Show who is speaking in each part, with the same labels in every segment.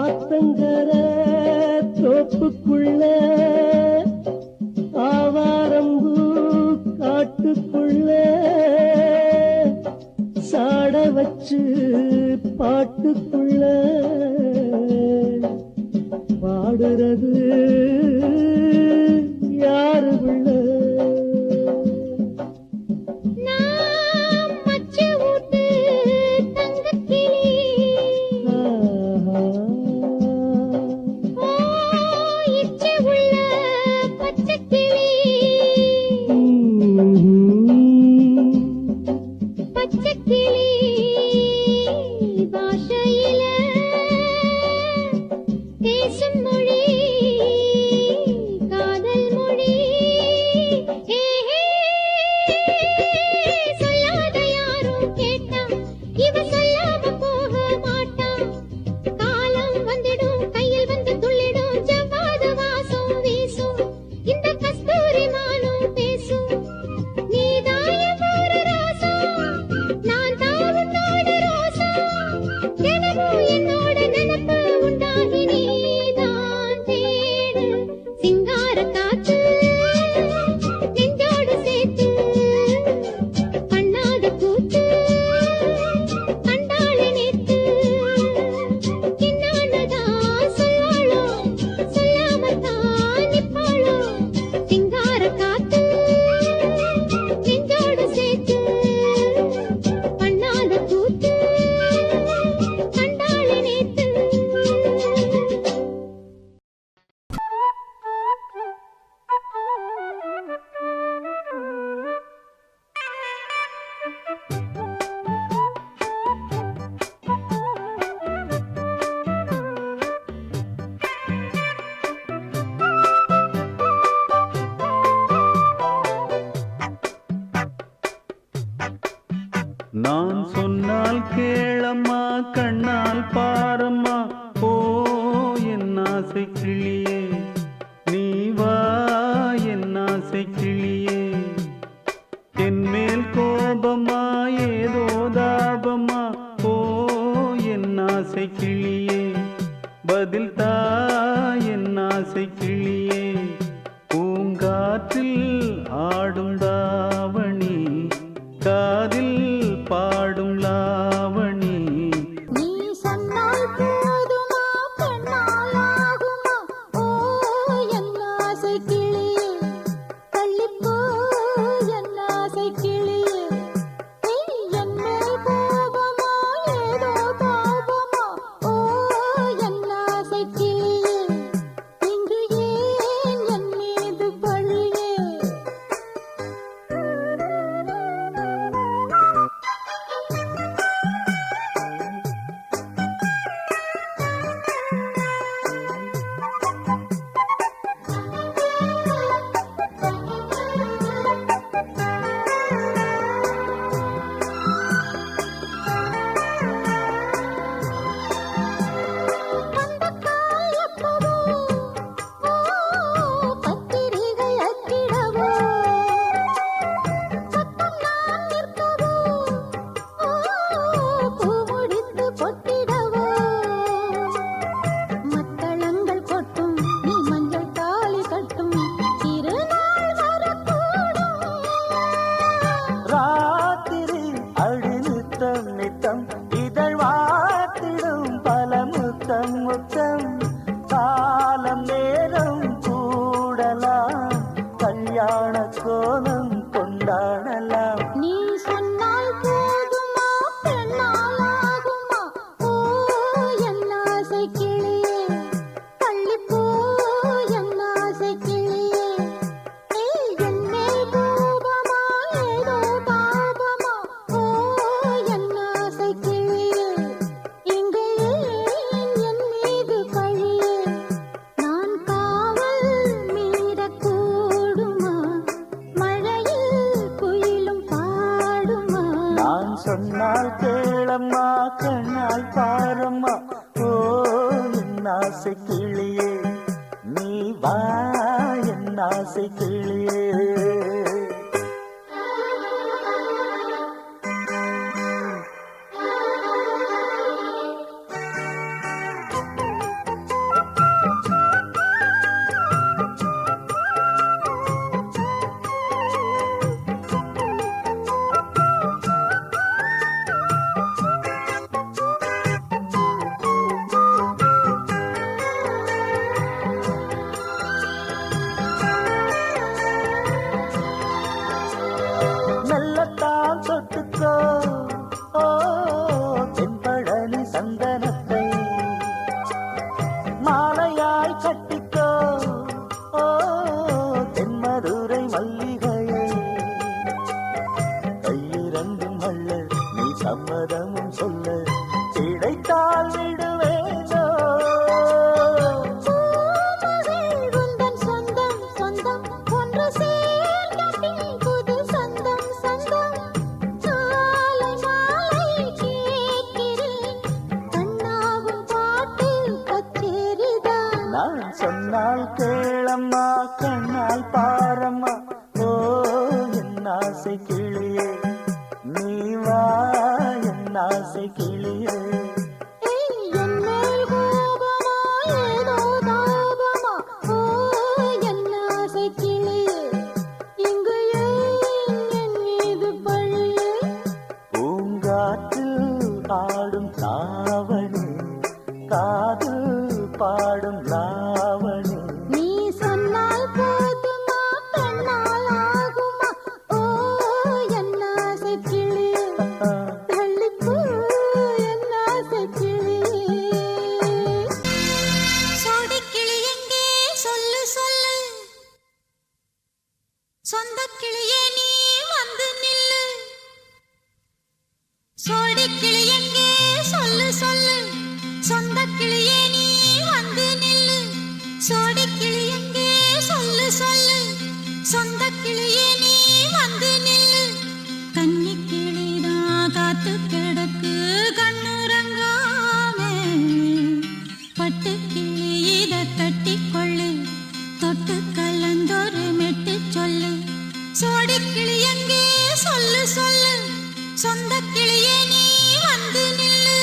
Speaker 1: ஆத்தங்கர தோப்புக்குள்ள ஆவாரம்பூ காட்டுக்குள்ள சாட வச்சு பாட்டுக்குள்ள பாடுறது யாரு உள்ள
Speaker 2: நான் சொன்னால் கேளம்மா கண்ணால் பாரம்மா ஓ என் ஆசை கிளியே நீ வா என் ஆசை கிளியே என் மேல் கோபமா ஏதோ தாபமா ஓ என் ஆசை கிளியே பதில் தா என் ஆசை கிளியே பூங்காற்றில் ஆடும் தாவணி காதில் பாடும் லாவணி
Speaker 3: நீ சொன்னால் போதுமா கண்ணால் ஆகுமா ஓ என் ஆசை கிளியே தள்ளிப்போ என் ஆசை கிளியே என் மேல் கோபமா ஏதோ தாபமா ஓ என் ஆசை கிளியே இங்கு ஏன் என் மீது பழியே நீ சொன்னால் போதுமா பெண்ணால் ஆகுமா ஓ என் ஆசை கிளியே தள்ளிப்போ என் ஆசை கிளியே என் மேல் கோபமா ஏதோ தாபமா ஓ என் ஆசை கிளியே இங்கு என் மீது பழியே நான் காவல் மீறக்கூடுமா
Speaker 1: சொன்னால் கேளம்மா கண்ணால் பாரம்மா ஓ என் ஆசை கிளியே நீ வா என் ஆசை கிளியே ஆசை கிளியே நீ வா என் ஆசை கிளியே
Speaker 3: என் மேல் கோபமா ஏதோ தாபமா ஓ என் ஆசை கிளியே இங்கு ஏன் என் மீது பழியே
Speaker 1: பூங்காற்றில் ஆடும் தாவணி காதில் பாடும் லாவணி
Speaker 3: நீ சொன்னால் போதுமா பெண்ணால் ஆகுமா ஓ என் ஆசை கிளியே தள்ளிப்போ என் ஆசை கிளியே சோடிக் கிளி எங்கே சொல்லு சொல்லு சொந்தக் கிளியே நீ வந்து நில்லு சோடிக் கிளி எங்கே சொல்லு சொல்லு சொந்தக் கிளியே நீ வந்து நில்லு சோடிக் கிளி எங்கே சொல்லு சொல்லு சொந்தக் கிளியே நீ வந்து நில்லு கன்னிக் கிளிதான் காத்து கிடக்கு கண்ணுறங்காமே பட்டு கிளி இத கட்டிக்கொள்ளு தொட்டு கலந்தொரு மெட்டு சொல்லு சோடிக் கிளி எங்கே சொல்லு சொல்லு சொந்தக் கிளியே நீ வந்து நில்லு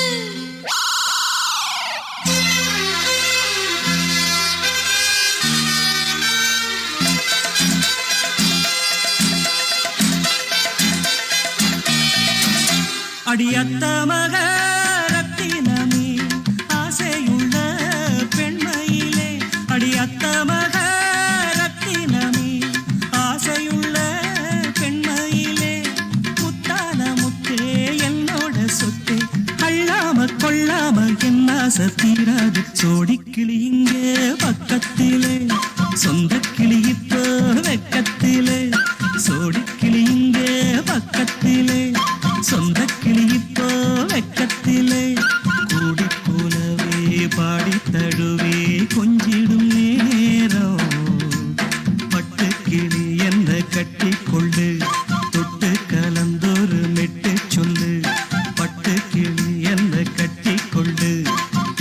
Speaker 1: அடியத்த மக ரத்தினமே ஆசையுள்ள பெண்மையிலே அடியத்த மக ரத்தினமே ஆசையுள்ள பெண்மையிலே முத்தான முத்தே என்னோட சொத்தே அள்ளாம கொள்ளாம என் ஆசை தீராது சோடிக்கிளி இங்கே பக்கத்திலே சொந்தக் கிளி இப்போ வெக்கத்திலே சோடிக்கிளி இங்கே பக்கத்திலே சொந்தக் கிளி இப்போ வெக்கத்திலே கூடி போலவே பாடி தழுவே கொஞ்சிடும் நேரம் பட்டு கிளி என்ன கட்டி கொள்ளு தொட்டு கலந்தொரு மெட்டு சொல்லு பட்டு கிளி என்ன கட்டி கொள்ளு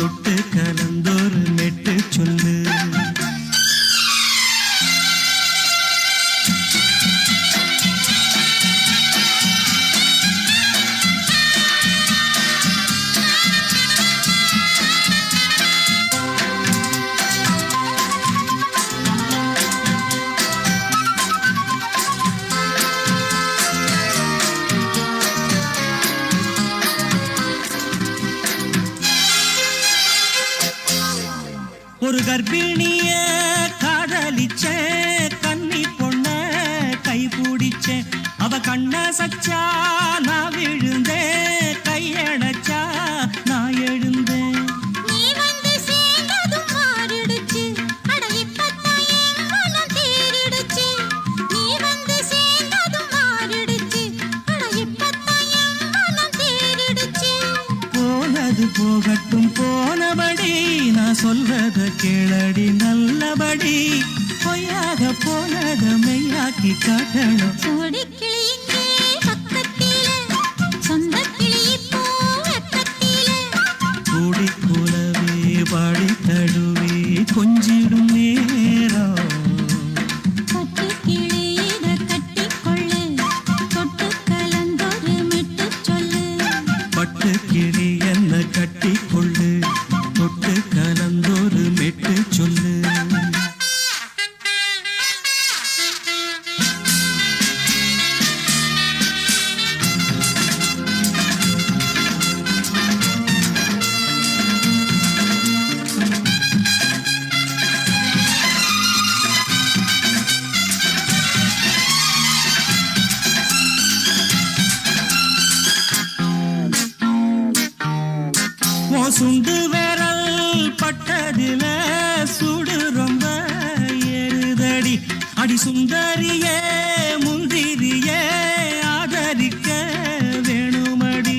Speaker 1: தொட்டு கலந்தொரு மெட்டு சொல்லு ஒரு கர்ப்பிணிய காதலிச்ச கன்னி பொண்ண கை பிடிச்ச அவ கண்ண சச்சா நான் விழுந்தேன் கையடைச்சா நான் எழுந்தேன்
Speaker 3: நீ வந்து சேர்ந்ததும் மாறிடுச்சு அட இப்பத்தான் என் மனம் தேறிடுச்சு நீ வந்து சேர்ந்ததும் மாறிடுச்சு அட இப்பத்தான் என் மனம் தேறிடுச்சு
Speaker 1: போனது போகட்டும் போனபடி நான் சொல்றத கேளடி நல்லபடி பொய்யாக போனத மெய்யாக்கி காட்டணும்
Speaker 3: சோடிக் கிளி இங்கே பக்கத்திலே சொந்தக் கிளி இப்போ வெக்கத்திலே
Speaker 1: கூடி போலவே பாடி தழுவே கொஞ்சிடும் நேரம்
Speaker 3: பட்டு கிளி இத கட்டிக்கொள்ளு தொட்டு கலந்தொரு மெட்டு சொல்லு
Speaker 1: பட்டு கிளி என்ன கட்டி கொள்ளு தொட்டு கலந்தொரு மெட்டு சொல்லு சுண்டு விரல் பட்டதில சுடு ரொம்ப ஏறுதடி அடி சுந்தரியே முந்திரியே ஆதரிக்க வேணுமடி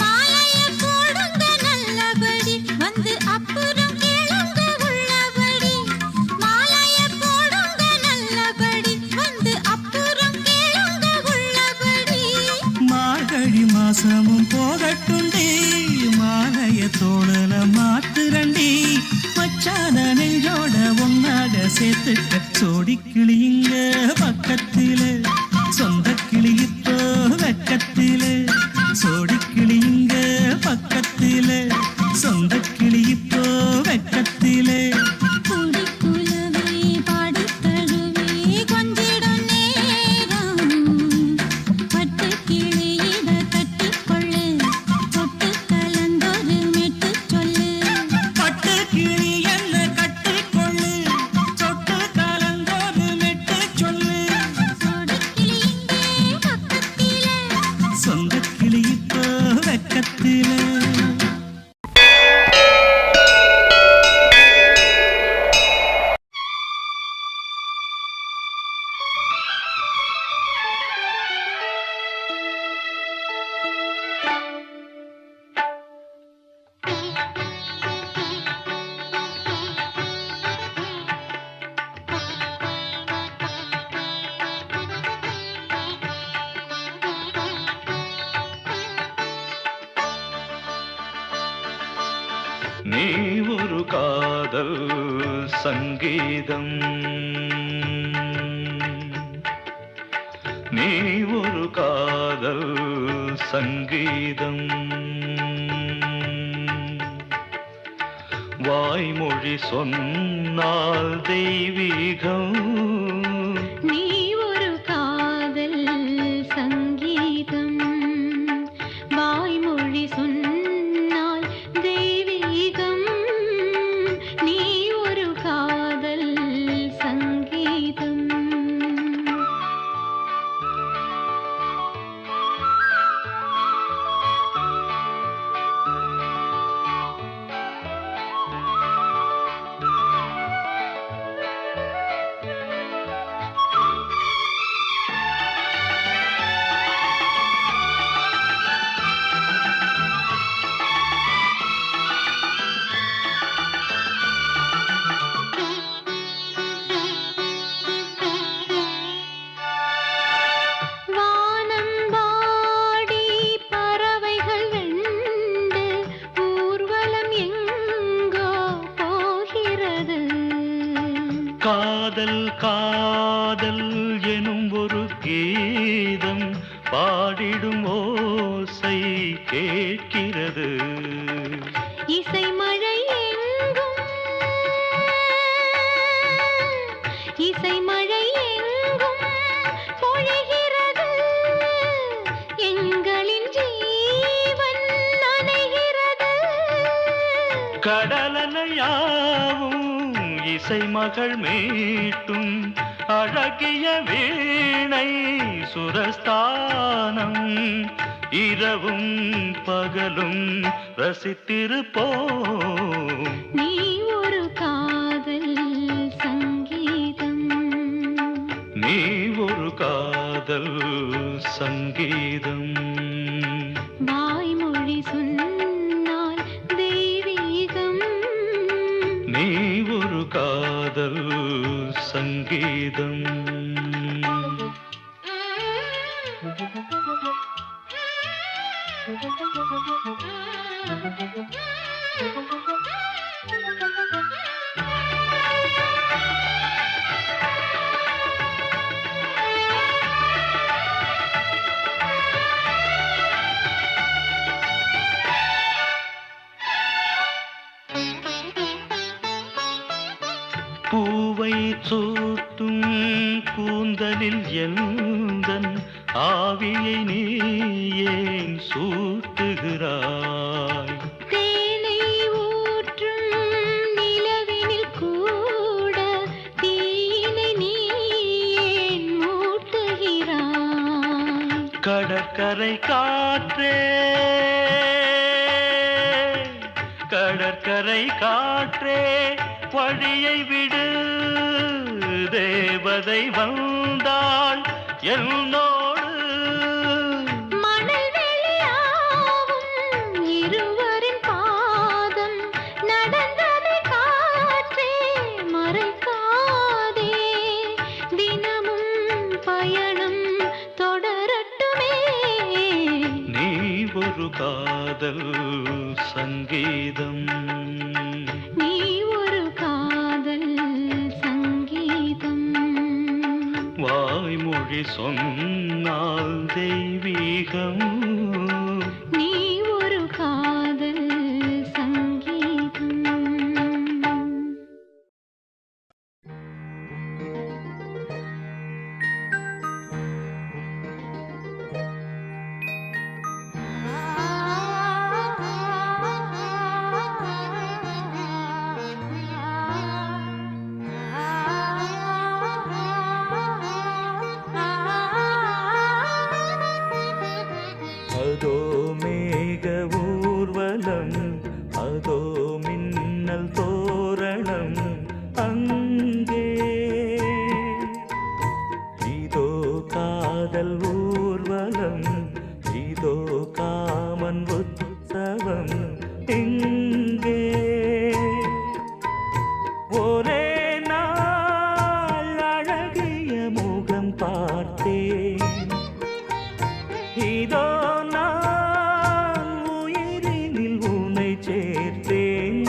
Speaker 3: மாலைய போடுங்க நல்லபடி வந்து அப்புறம் கேளுங்க உள்ளபடி மாலைய போடுங்க நல்லபடி வந்து அப்புறம் கேளுங்க உள்ளபடி
Speaker 1: மார்கழி மாசமும் போகட்டுண்டி மாலைய தோழல மாத்துரண்டி மச்சான நெஞ்சோட ஒன்னாக சேர்த்துக்க சோடிக்கிளிங்க பக்கத்தில சொந்த கிளி
Speaker 2: நீ ஒரு காதல் சங்கீதம், நீ ஒரு காதல் சங்கீதம். வாய்மொழி சொன்னால் தெய்வீகம்,
Speaker 3: நீ ஒரு காதல் சங்கீதம். வாய்மொழி சொன்னால் தெய்வீகம், நீ ஒரு காதல் சங்கீதம்.
Speaker 2: காதல் காதல் எனும் ஒரு கீதம் பாடிடும் ஓசை கேட்கிறது.
Speaker 3: இசை மழை எங்கும், இசை மழை எங்கும் பொழிகிறது. எங்களின் ஜீவன் நனைகிறது.
Speaker 2: கடலலையாவும் இசை மகள் மீட்டும் அழகிய வீணை சுரஸ்தானம். இரவும் பகலும் ரசித்திருப்போம்.
Speaker 3: நீ ஒரு காதல் சங்கீதம்,
Speaker 2: நீ ஒரு காதல் சங்கீதம்.
Speaker 3: வாய்மொழி சொன்னால் தெய்வீகம்,
Speaker 2: நீ ஒரு காதல் சங்கீதம். பூவை சூட்டும் கூந்தலில் எந்தன் ஆவியை நீ ஏன் சூட்டுகிறாய்?
Speaker 3: தேனை ஊற்றும் நிலவினில் கூட தீயினை நீ ஏன் மூட்டுகிறாய்?
Speaker 2: கடற்கரை காற்றே, கடற்கரை காற்றே வழியை விடு. தேவதை வந்தாள் என்னோடு.
Speaker 3: மணல் வெளியாகும் இருவரின் பாதம் நடந்ததை காற்றே மறைக்காதே. தினமும் பயணம் தொடரட்டுமே.
Speaker 2: நீ ஒரு காதல் சங்கீதம்,
Speaker 3: நீ ஒரு காதல் சங்கீதம்.
Speaker 2: வாய்மொழி சொன்னால் தெய்வீகம்,
Speaker 3: நீ ஒரு காதல் சங்கீதம்.
Speaker 2: அதோ மேக ஊர்வலம், அதோ மின்னல் தோரணம் அங்கே. இதோ காதல் ஊர்வலம், இதோ காமன் உற்சவம் இங்கே. ஒரே நாள் அழகிய முகம் பார்த்தேன். இதோ நான் உயிரினில் உன்னை சேர்த்தேன்.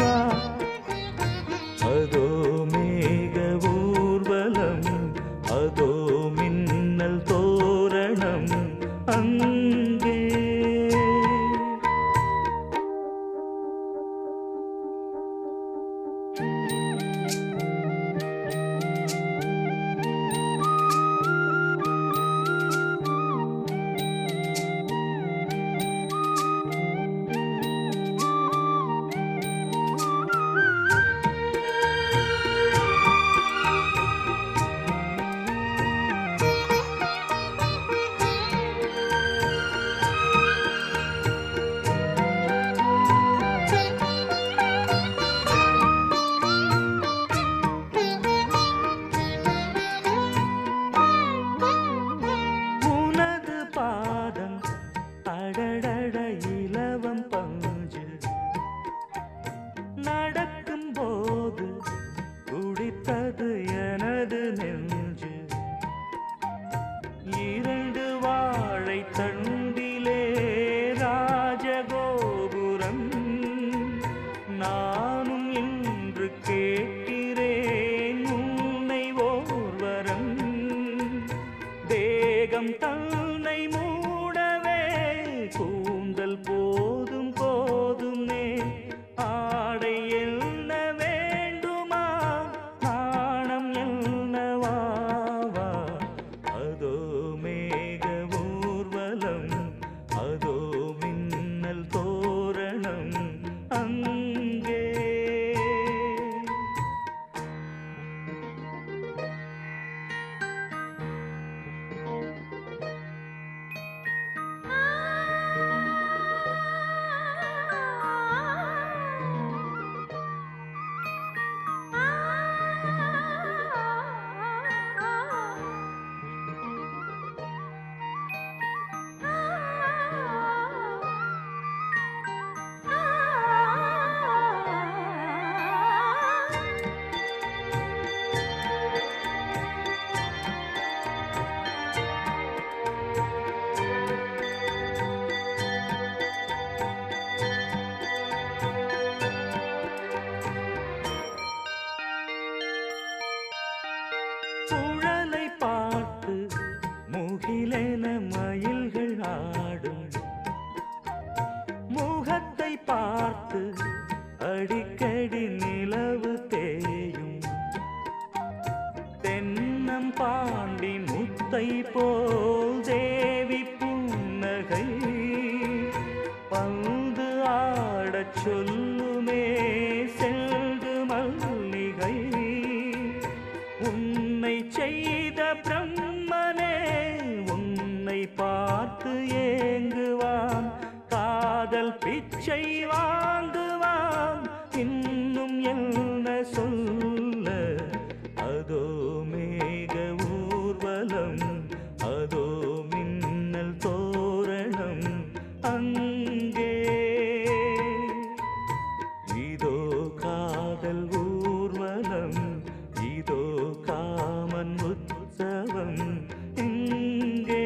Speaker 2: தோரணம் அங்கே. தன்னை மூடவே கூந்தல் போதும் போதுமே ஆடை என்ன வேண்டுமா நாணம் என்னவாவா அதோ மேக ஊர்வலம் அதோ மின்னல் தோரணம் அங்கே. சுழலை பார்த்து முகிலென மயில்கள் ஆடும் முகத்தை பார்த்து அடிக்கடி நிலவு தேயும் தென்னம் பாண்டி முத்தை போல் தேவி புன்னகை பந்து ஆடச் சொல்லுமே செல்கு மல்லிகை. உன்னை செய்த பிரம்மனே உன்னை பார்த்து ஏங்குவான் காதல் பிச்சை வாங்குவான் இன்னும் என்ன சொல்ல அதோ மேக ஊர்வலம் அதோ மின்னல் தோரணம் அங்கே. இதோ காதல் ஊர்வலம் இதோ காமன் உற்சவம் இங்கே.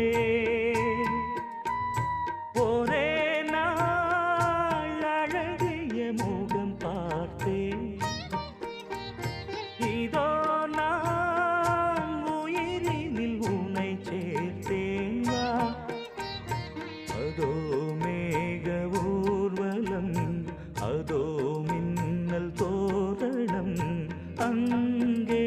Speaker 2: ஒரே நாள் அழகிய முகம் பார்த்தேன் இதோ நான் உயிரினில் உன்னை சேர்த்தேன் வா அதோ மேக ஊர்வலம் அதோ மின்னல் தோரணம் அங்கே.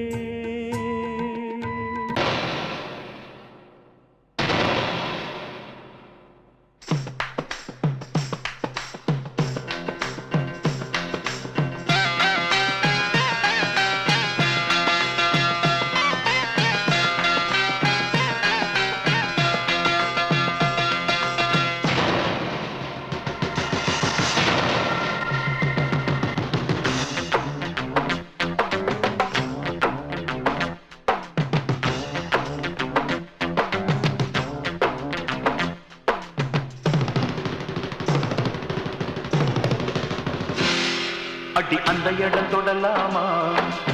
Speaker 4: அடி அந்த இடம் தொடலாமா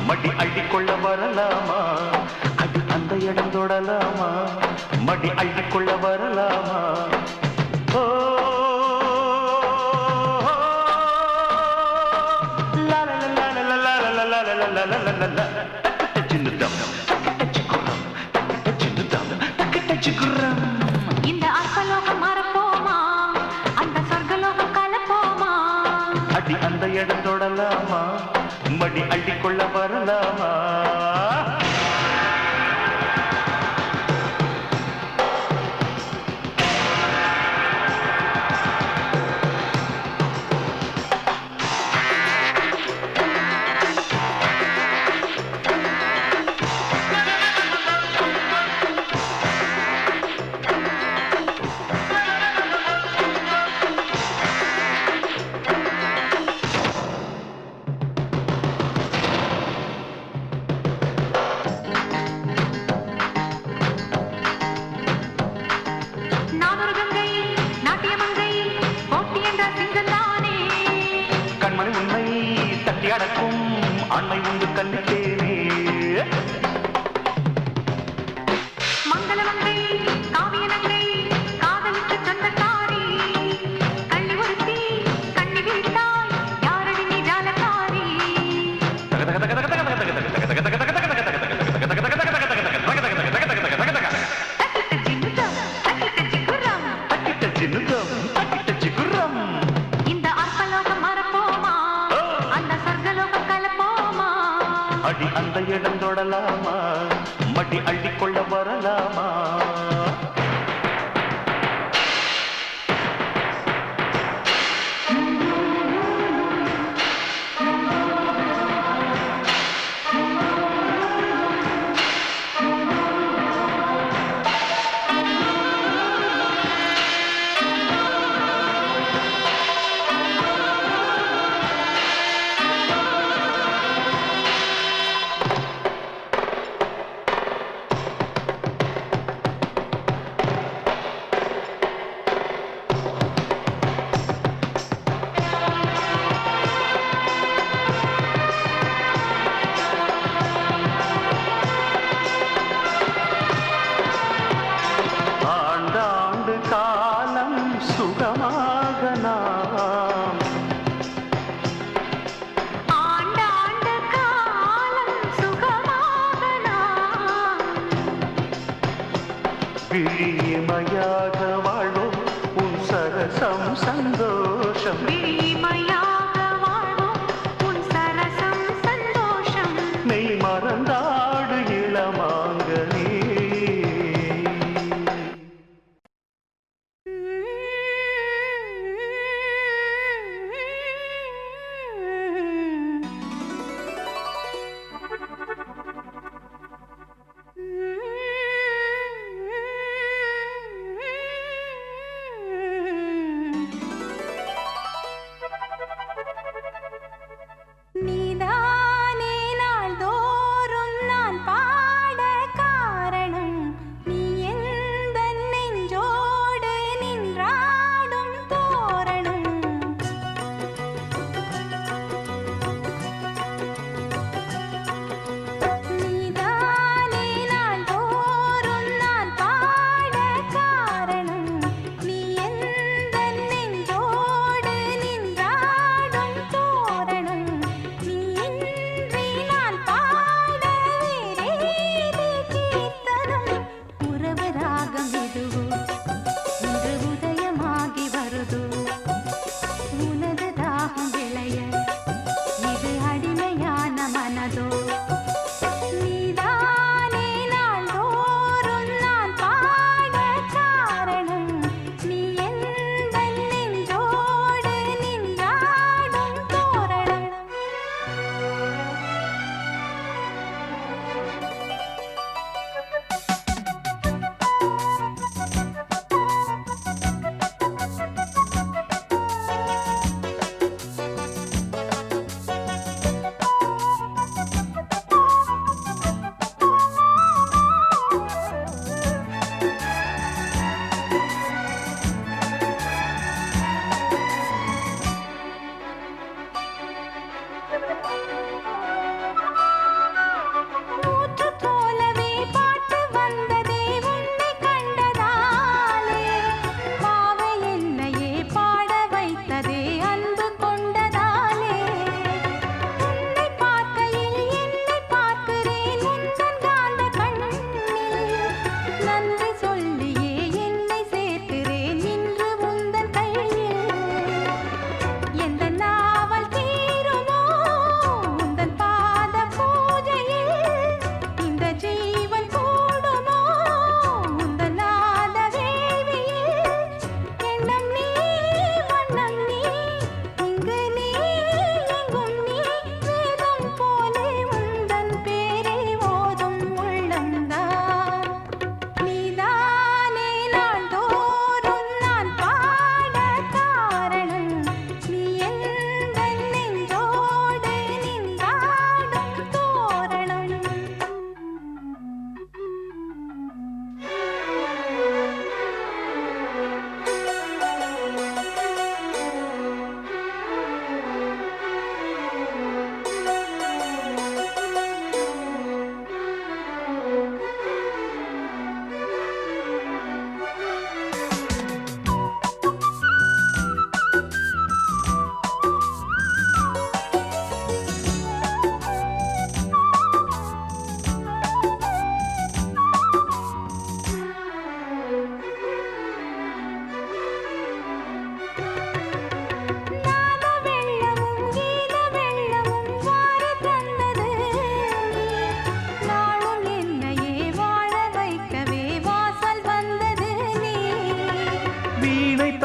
Speaker 4: மடி அள்ளிக்கொள்ள வரலாமா அடி அந்த இடம் தொடலாமா மடி அள்ளிக்கொள்ள வரலாமா. ஓ சின்ன
Speaker 3: இந்த அற்பலோகம் மறப்போமா அந்த சொர்க்கலோகம் கலப்போமா
Speaker 4: அடி அந்த இடம் தொடலாமா மடி அள்ளிக்கொள்ள வரலாமா
Speaker 3: நானொரு கங்கை நாட்டியமங்கை போட்டி என்ற சிங்கந்தானே
Speaker 4: கண்மணி உண்மை தட்டி அடக்கும் ஆண்மை உண்டு கல்லித்தேனே
Speaker 3: மங்களமங்கை காவியனங்கை காதலுக்கு சொந்தக்காரி கள்ளி ஒருத்தி கண்ணி விட்டால் யாரடி நீ ஜாலக்காரி இந்த அற்பலோகம் மறப்போமா அந்த சொர்க்கலோகம் கலப்போமா
Speaker 4: அடி அந்த இடம் தொடலாமா மடி அள்ளிக்கொள்ள வரலாமா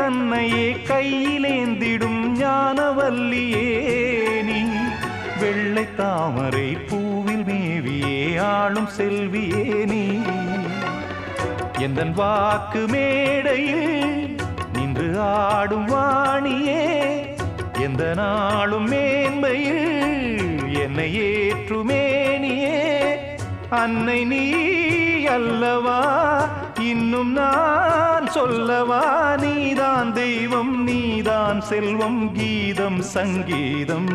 Speaker 2: தன்னையே கையிலேந்திடும் ஞானவல்லியே நீ வெள்ளை தாமரை பூவில் மேவியே ஆளும் செல்வியே நீ எந்தன் வாக்கு மேடையில் நின்று ஆடும் வாணியே எந்த நாளும் மேன்மையில் என்னை ஏற்றுமேனியே அன்னை நீ அல்லவா இன்னும் நான் சொல்லவா நீதான் தெய்வம் நீதான் செல்வம் கீதம் சங்கீதம்